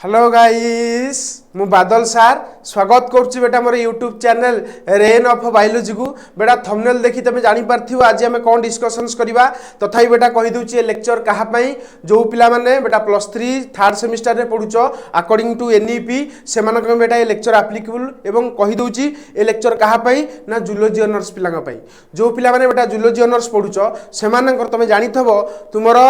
Hello guys मु बादल सार स्वागत करुच्ची बेटा मोर YouTube channel rain of biology को बेटा थंबनेल देखी तुम जानी पारथिव आज आम कौन डिस्कशंस करवा तथापि बेटा कही दूची ए लेक्चर कहा पई जो पिला माने बेटा +3 थर्ड सेमिस्टर रे पढुछ अकॉर्डिंग टू एनईपी से मानक बेटा ए लेक्चर एप्लीकेबल एवं कही दूची ए लेक्चर कहा पई ना जूलॉजी ऑनर्स पिला पई जो पिला माने बेटा जूलॉजी ऑनर्स पढुछ से मानकर तुम जानिथबो तुमर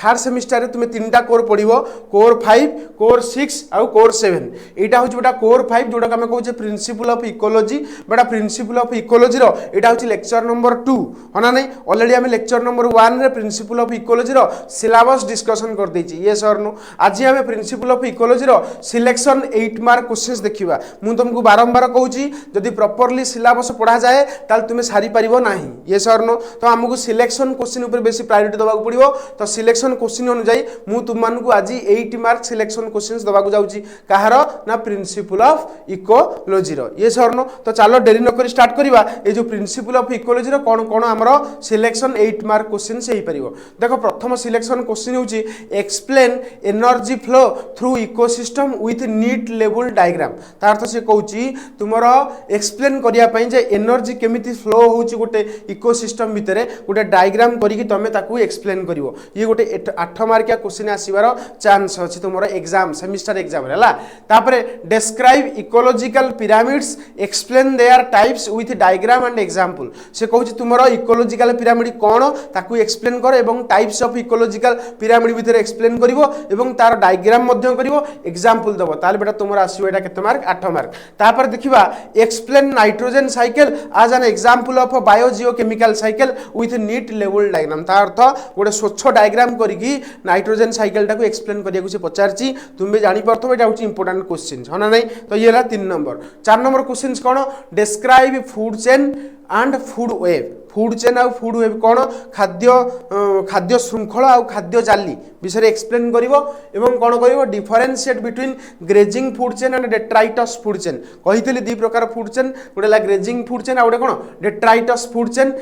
थर्ड सेमिस्टर रे तुम तीनटा कोर पढिबो कोर 5 कोर 6 आउ कोर 7 एटा होची बेटा कोर 5 जोटा हम कहूँ प्रिंसिपल ऑफ इकोलॉजी बेटा प्रिंसिपल ऑफ इकोलॉजी रो एटा होची लेक्चर नंबर 2 होना नहीं ऑलरेडी हम लेक्चर नंबर 1 रे प्रिंसिपल ऑफ इकोलॉजी रो सिलेबस डिस्कशन कर देछि यस और नो आज हम प्रिंसिपल ऑफ इकोलॉजी रो सिलेक्शन 8 मार्क क्वेश्चंस देखिबा मु तुमको बारंबार कहूची जदि प्रॉपर्ली सिलेबस पढ़ा जाए ताल तुमे सारी परिबो नाही यस और नो तो हमको सिलेक्शन क्वेश्चन ऊपर बेसी प्रायोरिटी दबाक पड़िबो तो सिलेक्शन क्वेश्चन अनुसार मु तुम मानकु आज 8 मार्क सिलेक्शन क्वेश्चंस दबाक जाउची कहार ना प्रिंसिपल ऑफ इकोलॉजी रो ये सरनो तो चलो डेरी न करी स्टार्ट करबा ए जो प्रिंसिपल ऑफ इकोलॉजी रो कोन कोन हमरो सिलेक्शन 8 मार्क क्वेश्चन से ही परिबो देखो प्रथम सिलेक्शन क्वेश्चन होची explain energy flow through ecosystem with neat level diagram तार अर्थ से कहूची तुमरो एक्सप्लेन करिया पई जे एनर्जी केमिति फ्लो होची गोटे इकोसिस्टम भितरे गोटे डायग्राम करी कि तमे ताकू एक्सप्लेन करिवो ये गोटे 8 मार्किया क्वेश्चन आसीबार चांस अछि तुमरो एग्जाम सेमिस्टर एग्जाम हला तापरे describe ecological pyramids explain their types with diagram and example से कहूची तुमरो इकोलॉजिकल पिरामिड कोन ताकू एक्सप्लेन कर एवं टाइप्स ऑफ इकोलॉजिकल पिरामिड भितर एक्सप्लेन करिवो एवं तार डायग्राम मध्य करिवो एग्जांपल दबो ताले बेटा तुमरो आसीबो एटा केते मार्क 8 मार्क तापर देखिबा एक्सप्लेन नाइट्रोजन साइकिल आज an example of biogeochemical cycle with neat level diagram तार अर्थ गोटे स्वच्छ डायग्राम करिकी नाइट्रोजन साइकिल टाकू एक्सप्लेन करिया से पचारची तुमे जानि परथबो एटा होची इंपोर्टेंट क्वेश्चन होना नहीं तो ये 3 नंबर 4 नंबर क्वेश्चन कौन describe food chain and food web food chain आउ फूड वेब कौन खाद्य श्रृंखला आउ खाद्य जाली विषय एक्सप्लेन करिवो एवं कौन करिवो differentiate between grazing food chain and detritus food chain कहितली दी प्रकार फूड चेन गोटे ला ग्रेजिंग फूड चेन आ गोटे कौन detritus food chain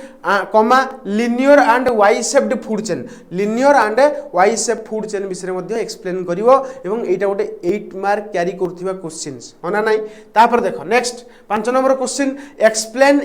comma linear and Y shaped food chain linear and Y shape food chain विषय मध्ये एक्सप्लेन करिवो एवं एटा गोटे 8 मार्क कैरी करथिबा क्वेश्चंस होना नाही तापर देखो next 5 number question explain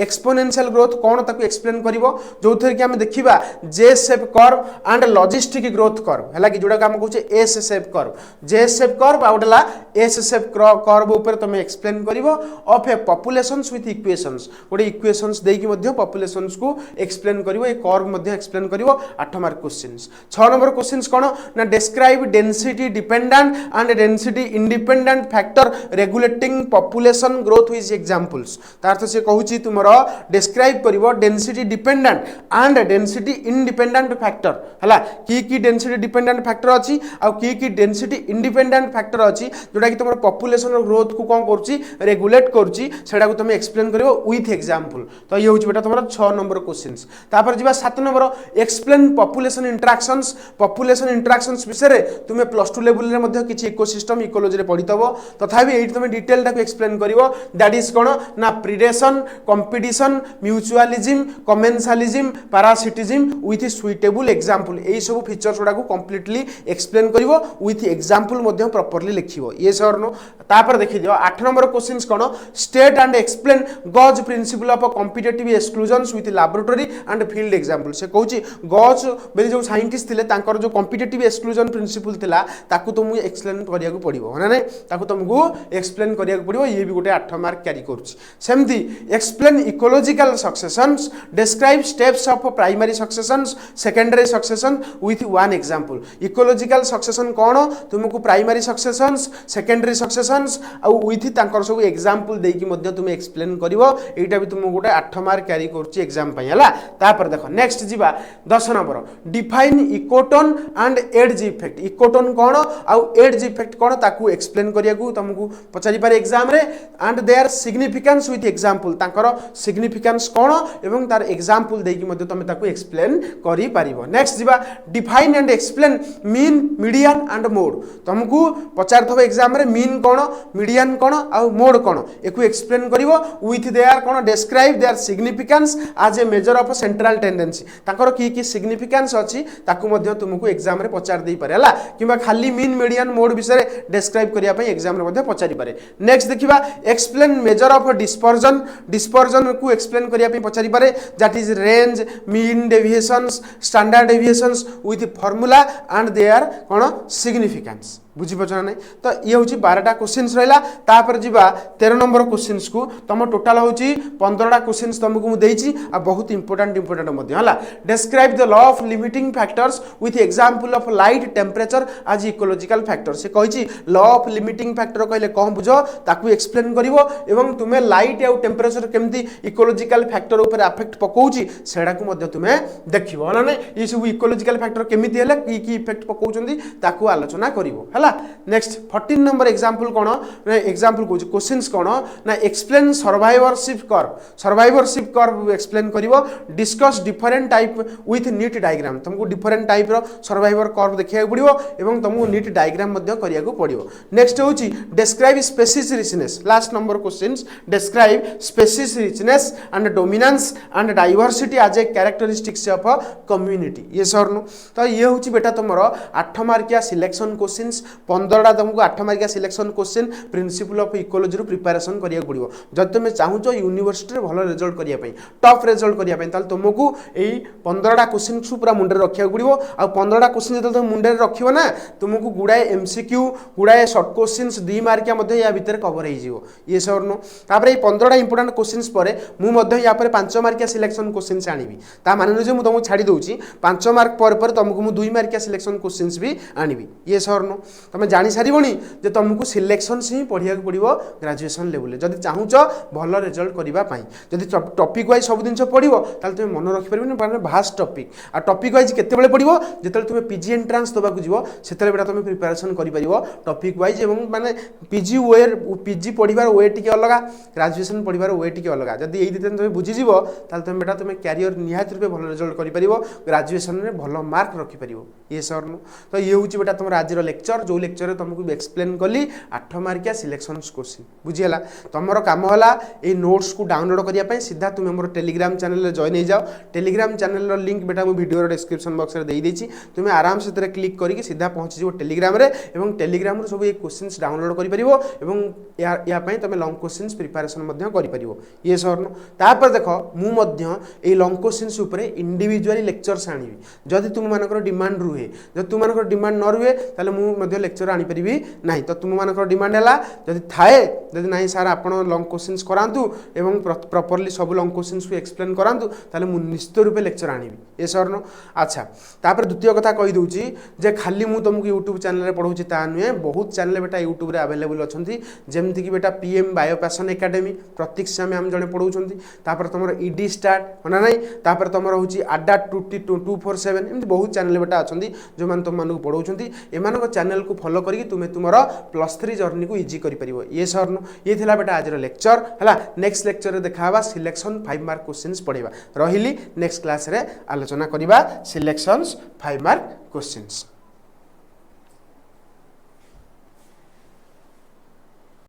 exponential growth कौन ताकू एक्सप्लेन करिवो जो थे कि हम देखिबा J shape curve and logistic growth curve हला कि जोडा हम कहू छे S shape curve J shape curve आउडला एस शेप कर्व ऊपर तुमे एक्सप्लेन करिवो of a populations with equations गोटे इक्वेशंस देकी मध्ये पॉपुलेशंस को एक्सप्लेन करिवो ए कर्व मध्ये एक्सप्लेन करिवो 8 मार्क क्वेश्चंस 6 नंबर क्वेश्चंस कोन ना describe density dependent and density independent factor regulating population growth with examples तार से कहूची तुमरो डिस्क्राइब करिवो density dependent and density independent factor हला की डेंसिटी डिपेंडेंट फैक्टर अछि आ की डेंसिटी इंडिपेंडेंट फैक्टर अछि जोटा कि तुमरो पॉपुलेशन ग्रोथ को कोन करछि रेगुलेट करछि सेडा को तुम एक्सप्लेन करिवो विथ एग्जांपल तो ये होछि बेटा तुमरो 6 नंबर क्वेश्चंस तापर जिबा 7 नंबर एक्सप्लेन पॉपुलेशन इंटरैक्शंस विषय तुम +2 लेवल रे मध्ये किछि इकोसिस्टम इकोलॉजी रे पढितबो तथापि एठी तुम डिटेल टाको एक्सप्लेन करिवो दैट इज कोन ना predation competition mutualism commensalism parasitism with suitable example एई सब फीचर्स गुडा को कंप्लीटली एक्सप्लेन करिवो विथ एग्जांपल मध्ये प्रॉपर्ली लिखिवो ये सर नो तापर देखि दियो 8 नंबर क्वेश्चंस कोन state and explain Gause principle of competitive exclusions with laboratory and field example से कहूची गॉज बेली जो साइंटिस्ट थिले तांकर जो कॉम्पिटिटिव एक्सक्लूजन प्रिंसिपल थिला ताकू तुम एक्सप्लेन करिया को पड़िबो ना नै ताकू तुमको एक्सप्लेन करिया को पड़िबो ये भी गोटे 8 मार्क कैरी करछि सेमती explain ecological successions describe steps of primary successions secondary succession with one example ecological succession कोन तुमको प्राइमरी सक्सेशंस सेकेंडरी सक्सेशंस आ विथ तांकर सब एग्जांपल देकी मध्ये तुम एक्सप्लेन करिवो एटा भी तुम गोटे 8 मार्क कैरी करछि एग्जाम पय हला तापर देखो नेक्स्ट जिबा 10 number define ecotone and edge effect ecotone कोन आ एज इफेक्ट कोन ताकू एक्सप्लेन करिया को तुमको पचारि पारे एग्जाम रे and their significance with example तांकर सिग्निफिकेंस कौन एवं तार एग्जांपल देकी मध्य तुम ताको एक्सप्लेन करि पारिबो। नेक्स्ट जिबा define and explain mean median and mode. तुमको पचारथबो एग्जाम रे मीन कौन मीडियन कौन आ मोड कौन एको एक्सप्लेन करिवो विथ देयर कौन describe their significance as a measure of central tendency. ताकर की सिग्निफिकेंस अछि ताकू मध्य तुमको एग्जाम रे पचार देई पारे हला किबा खाली मीन मीडियन मोड विषय डिस्क्राइब करिया पई एग्जाम रे मध्य पचारि पारे। नेक्स्ट देखिबा explain measure of dispersion. Dispersion को एक्सप्लेन करिया पई पचारि पारे that is range mean deviations standard deviations with formula and their कोन सिग्निफिकेंस। बुझीपार ना तो ये हूँ 12टा क्वेश्चंस रहा। तापर जीवा 13 नंबर क्वेश्चंस को तुम टोटाल हूँ 15टा क्वेश्चंस तुमको मुझे आ बहुत इंपोर्टेंट है। Describe the law of limiting factors with example of light temperature as ecological factor. से कही लॉ ऑफ लिमिटिंग फैक्टर कहले कौन बुझ ताकू एक्सप्लेन करिवो एवं तुम्हें लाइट आउ टेम्परेचर केमती इकोलॉजिकल फैक्टर ऊपर अफेक्ट पकाउची सेडा को मध्य तुम्हें देखिबो ना ये सब इकोलॉजिकल फैक्टर केमिति हेले की इफेक्ट पकाउचंदी ताकू आलोचना करिवो हला। नेक्स्ट 14 नंबर एग्जांपल कौन ना एग्जांपल को क्वेश्चंस कौन ना explain survivorship curve. Survivorship curve explain करिवो discuss different type with neat diagram. तुमको डिफरेंट टाइप रो सर्वाइवर कर्व देखिया पड़िवो एवं तुमको नीट डायग्राम मध्य करिया को पड़िवो। नेक्स्ट होची describe species richness. Last number questions describe species richness and dominance and diversity as a characteristics of a community. ये सर नु तो ये होची बेटा तुमरो 8 मार्किया सिलेक्शन क्वेश्चंस 15टा तुमको 8 मार्किया selection question principle of ecology रो प्रिपरेशन करिया पड़िवो। जब तुम चाहूचो यूनिवर्सिटी रे भलो रिजल्ट करिया पई टॉप रिजल्ट करिया पई ताल तुमको एई 15टा क्वेश्चन सु पूरा मुंडे रखिया पड़िवो। आ 15टा क्वेश्चन जतल तुम मुंडे रखिवो ना तुमको गुडाए एमसीक्यू गुडाए शॉर्ट क्वेश्चंस 2 मार्किया मध्ये या भीतर कवर हो जिवो। ये सर नो तापर एई 15टा इंपोर्टेंट क्वेश्चंस परे मु मध्ये या पर 5 मार्किया सिलेक्शन क्वेश्चंस आनिबी। ता माने जे मु तुमको छाडी दउची 5 मार्क पर तुमको मु 2 मार्किया सिलेक्शन क्वेश्चंस भी आनिबी। ये सर नो तुम जानी सारिबोनी जे तुमको सिलेक्शन से ही पढ़िया पड़ो ग्रेजुएशन लेवल जदि चाहूच भल रिजल्ट करने जदि टॉपिक वाइज सब जिन पढ़ो ताल तुम मन रखिपार भास्ट टॉपिक आ टॉपिक वाइज केते पढ़ो जिते तुम पीजी एंट्रांस देवाक जीव से बेटा तुम प्रिपरेशन कर टॉपिक वाइज माने पीजी वे पीजी पढ़ार वे टी अलग ग्रेजुएशन पढ़ार वे टी अलग जदि ये दिन तुम बुझीज तुम बेटा तुम क्यारियर निहाती रूपे भल रिजल्ट कर ग्रेजुएशन में भल मार्क रखिपार। ये सर नु तो ये हूँ बेटा तुम आज लेक्चर जो लेक्चर तुमको एक्सप्लेन कली 8 मार्किया सिलेक्शन क्वेश्चन बुझीगला। तुम काम है ये नोट्स को डाउनलोड करने सीधा तुम मोर टेलीग्राम चैनल जॉइन हो जाओ। टेलीग्राम चैनल लिंक बेटा मुझे वीडियो डिस्क्रिप्शन बॉक्स में दे देछि तुम आराम से क्लिक करके सीधा पहुँची जाओ टेलीग्राम रे एवं टेलीग्राम सब ये क्वेश्चंस डाउनलोड कर या तुम लॉन्ग क्वेश्चंस प्रिपरेशन कर। ये सर नो तापर देख मुझे लॉन्ग क्वेश्चंस उपरे इंडिविजुअली लेक्चर्स आनी जदि तुम मानकर डिमांड रुहे जब तुम मानकर डिमांड न रुहे ताले मु लेक्चर आनी परिबी नहीं। तो तुम मानकर डिमांड है जदि थाए जदि नहीं सार आप लॉन्ग क्वेश्चंस करातु एवं प्रॉपर्ली सब लॉन्ग क्वेश्चंस को एक्सप्लेन करातु ताले मु निश्चित रूपे लेक्चर आनी। ये सर नो अच्छा तापर द्वितीय कथा कही दूची जे खाली मु तुमको यूट्यूब चैनल रे पढ़ाऊची ता नुहे बहुत चैनल बेटा यूट्यूब रे अवेलेबल अच्छी जमती कि बेटा पीएम बायो पैशन एकेडमी प्रतीक्षा मैम जड़े पढ़ाऊँ तापर तुम ईडी स्टार्ट होना नहीं तापर तुम हूँ आडा 247 एमती बहुत चैनल बेटा अच्छा जो मैंने तुम पढ़ाऊँ एम चैनल को फॉलो करके तुम्हें तुम +3 जर्नी को इजी कर पार। ये सर नो ये थिला बेटा आज लेक्चर है। नेक्स्ट लेक्चर रे देखा सिलेक्शन 5 मार्क क्वेश्चंस पढ़ा रही नेक्स्ट क्लास रे आलोचना करवा सिलेक्शन 5 मार्क क्वेश्चंस।